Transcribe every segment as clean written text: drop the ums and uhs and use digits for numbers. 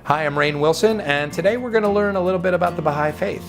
Hi, I'm Rainn Wilson, and today we're going to learn a little bit about the Baha'i Faith.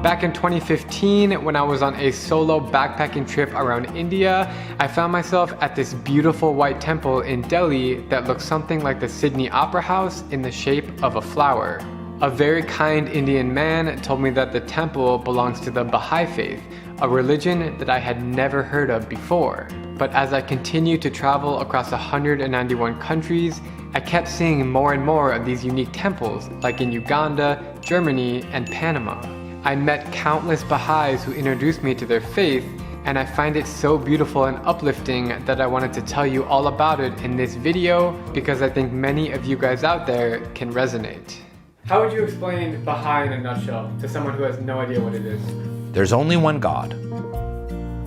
Back in 2015, when I was on a solo backpacking trip around India, I found myself at this beautiful white temple in Delhi that looks something like the Sydney Opera House in the shape of a flower. A very kind Indian man told me that the temple belongs to the Baha'i Faith, a religion that I had never heard of before. But as I continued to travel across 191 countries, I kept seeing more and more of these unique temples, like in Uganda, Germany, and Panama. I met countless Baha'is who introduced me to their faith, and I find it so beautiful and uplifting that I wanted to tell you all about it in this video because I think many of you guys out there can resonate. How would you explain Baha'i in a nutshell to someone who has no idea what it is? There's only one God.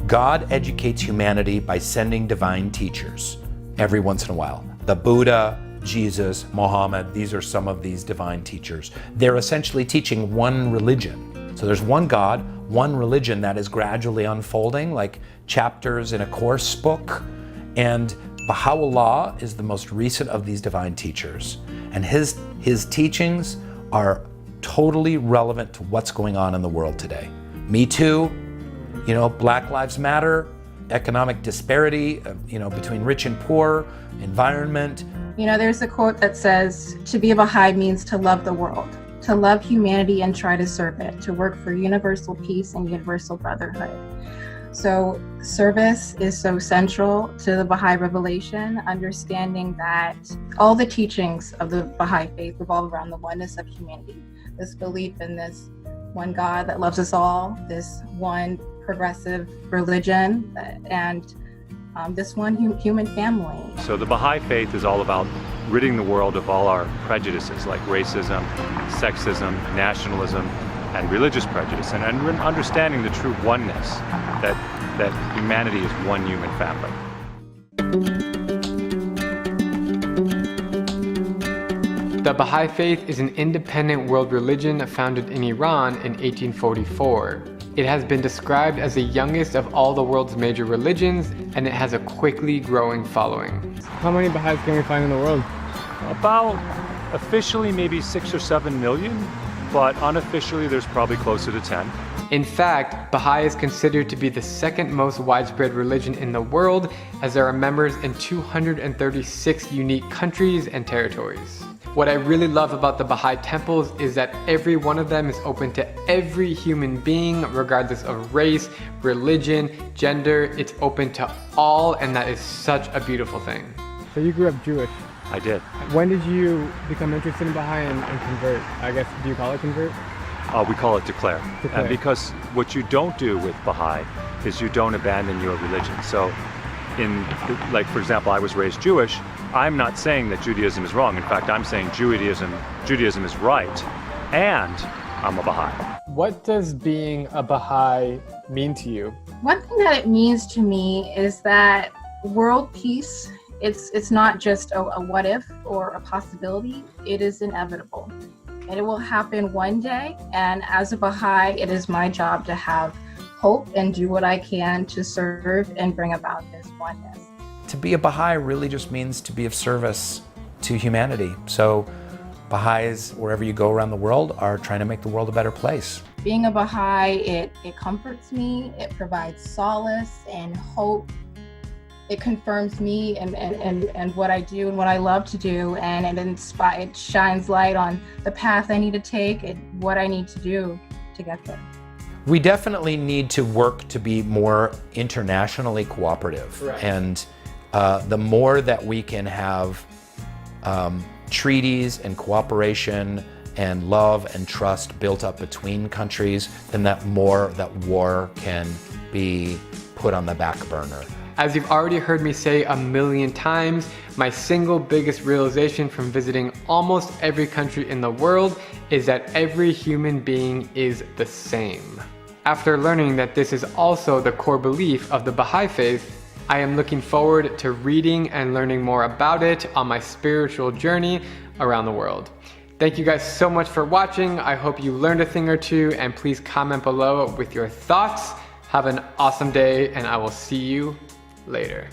God educates humanity by sending divine teachers every once in a while. The Buddha, Jesus, Muhammad, these are some of these divine teachers. They're essentially teaching one religion. So there's one God, one religion that is gradually unfolding like chapters in a course book. And Baha'u'llah is the most recent of these divine teachers. And his teachings are totally relevant to what's going on in the world today. Me Too, Black Lives Matter, economic disparity, between rich and poor, environment. There's a quote that says, to be a Baha'i means to love the world, to love humanity and try to serve it, to work for universal peace and universal brotherhood. So service is so central to the Baha'i revelation, understanding that all the teachings of the Baha'i faith revolve around the oneness of humanity, this belief in this one God that loves us all, this one progressive religion, and this one human family. So the Baha'i Faith is all about ridding the world of all our prejudices like racism, sexism, nationalism, and religious prejudice, and understanding the true oneness that humanity is one human family. The Baha'i Faith is an independent world religion founded in Iran in 1844. It has been described as the youngest of all the world's major religions, and it has a quickly growing following. How many Baha'is can we find in the world? About officially maybe 6 or 7 million, but unofficially there's probably closer to 10. In fact, Baha'i is considered to be the second most widespread religion in the world, as there are members in 236 unique countries and territories. What I really love about the Baha'i temples is that every one of them is open to every human being, regardless of race, religion, gender. It's open to all, and that is such a beautiful thing. So you grew up Jewish? I did. When did you become interested in Baha'i and convert? I guess, do you call it convert? We call it declare. And because what you don't do with Baha'i is you don't abandon your religion. So for example, I was raised Jewish. I'm not saying that Judaism is wrong. In fact, I'm saying Judaism is right, and I'm a Baha'i. What does being a Baha'i mean to you? One thing that it means to me is that world peace, it's not just a what if or a possibility, it is inevitable. And it will happen one day, and as a Baha'i, it is my job to have hope and do what I can to serve and bring about this oneness. To be a Baha'i really just means to be of service to humanity. So Baha'is, wherever you go around the world, are trying to make the world a better place. Being a Baha'i, it comforts me, it provides solace and hope. It confirms me and what I do and what I love to do, and it shines light on the path I need to take and what I need to do to get there. We definitely need to work to be more internationally cooperative. Right. And the more that we can have treaties and cooperation and love and trust built up between countries, then that war can be put on the back burner. As you've already heard me say a million times, my single biggest realization from visiting almost every country in the world is that every human being is the same. After learning that this is also the core belief of the Baha'i Faith, I am looking forward to reading and learning more about it on my spiritual journey around the world. Thank you guys so much for watching. I hope you learned a thing or two, and please comment below with your thoughts. Have an awesome day, and I will see you later.